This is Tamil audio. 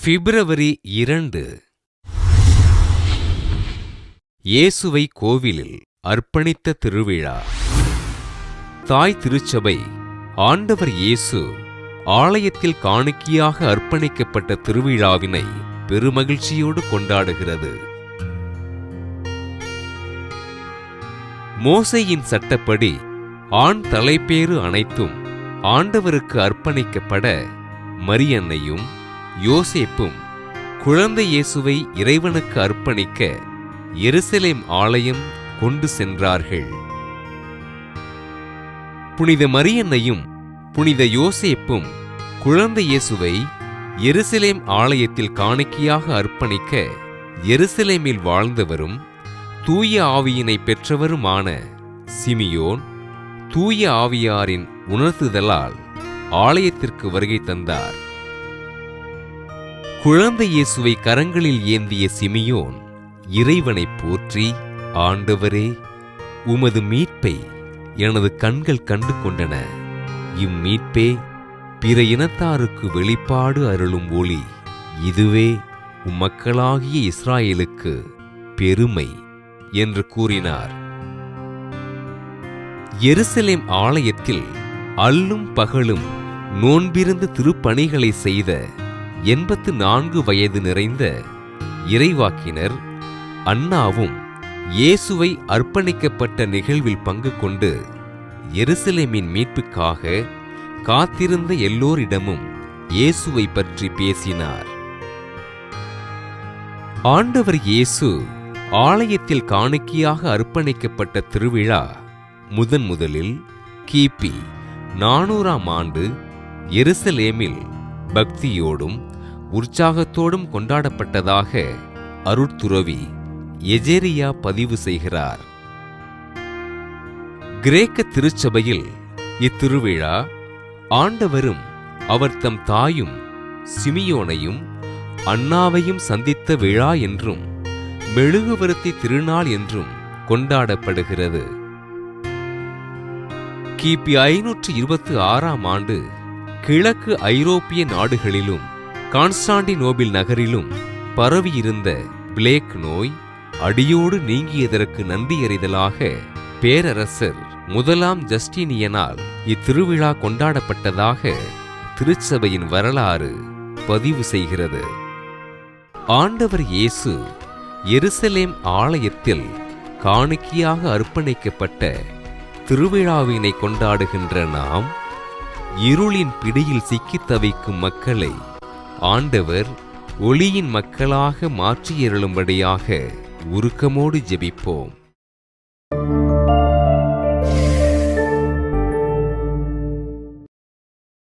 பிப்ரவரி 2. இயேசுவை கோவிலில் அர்ப்பணித்த திருவிழா. தாய் திருச்சபை ஆண்டவர் இயேசு ஆலயத்தில் காணிக்கையாக அர்ப்பணிக்கப்பட்ட திருவிழாவினை பெருமகிழ்ச்சியோடு கொண்டாடுகிறது. மோசேயின் சட்டப்படி ஆண் தலைப்பேறு அனைத்தும் ஆண்டவருக்கு அர்ப்பணிக்கப்பட மரியன்னையும் யோசேப்பும் குழந்தை இயேசுவை இறைவனுக்கு அர்ப்பணிக்க எருசலேம் ஆலயம் கொண்டு சென்றார்கள். புனித மரியன்னையும் புனித யோசேப்பும் குழந்தை இயேசுவை எருசலேம் ஆலயத்தில் காணிக்கையாக அர்ப்பணிக்க எருசலேமில் வாழ்ந்தவரும் தூய ஆவியினை பெற்றவருமான சிமியோன் தூய ஆவியாரின் உணர்த்துதலால் ஆலயத்திற்கு வருகை தந்தார். குழந்தை இயேசுவை கரங்களில் ஏந்திய சிமியோன் இறைவனை போற்றி, ஆண்டவரே, உமது மீட்பை எனது கண்கள் கண்டு கொண்டன. இம்மீட்பே பிற இனத்தாருக்கு வெளிப்பாடு அருளும் ஒளி. இதுவே உம்மக்களாகிய இஸ்ராயேலுக்கு பெருமை என்று கூறினார். எருசலேம் ஆலயத்தில் அல்லும் பகலும் நோன்பிருந்து திருப்பணிகளை செய்த 84 வயது நிறைந்த இறைவாக்கினர் அன்னாவும் இயேசுவை அர்ப்பணிக்கப்பட்ட நிகழ்வில் பங்கு கொண்டு எருசலேமின் மீட்புக்காக காத்திருந்த எல்லோரிடமும் இயேசுவை பற்றி பேசினார். ஆண்டவர் இயேசு ஆலயத்தில் காணிக்கையாக அர்ப்பணிக்கப்பட்ட திருவிழா முதலில் கிபி 400ஆம் ஆண்டு எருசலேமில் பக்தியோடும் உற்சாகத்தோடும் கொண்டாடப்பட்டதாக அருட்துறவி எஜேரியா பதிவு செய்கிறார். கிரேக்க திருச்சபையில் இத்திருவிழா ஆண்டவரும் அவர் தம் தாயும் சிமியோனையும் அன்னாவையும் சந்தித்த விழா என்றும் மெழுகுவர்த்தி திருநாள் என்றும் கொண்டாடப்படுகிறது. கிபி 526ஆம் ஆண்டு கிழக்கு ஐரோப்பிய நாடுகளிலும் கான்ஸ்டாண்டினோபில் நகரிலும் பரவியிருந்த பிளேக் நோய் அடியோடு நீங்கியதற்கு நன்றியறிதலாக பேரரசர் 1ஆம் ஜஸ்டினியனால் இத்திருவிழா கொண்டாடப்பட்டதாக திருச்சபையின் வரலாறு பதிவு செய்கிறது. ஆண்டவர் இயேசு எருசலேம் ஆலயத்தில் காணிக்கையாக அர்ப்பணிக்கப்பட்ட திருவிழாவினை கொண்டாடுகின்ற நாம் இருளின் பிடியில் சிக்கித் தவிக்கும் மக்களை ஆண்டவர் ஒளியின் மக்களாக மாற்றியருளும்படியாக உருக்கமோடு ஜெபிப்போம்.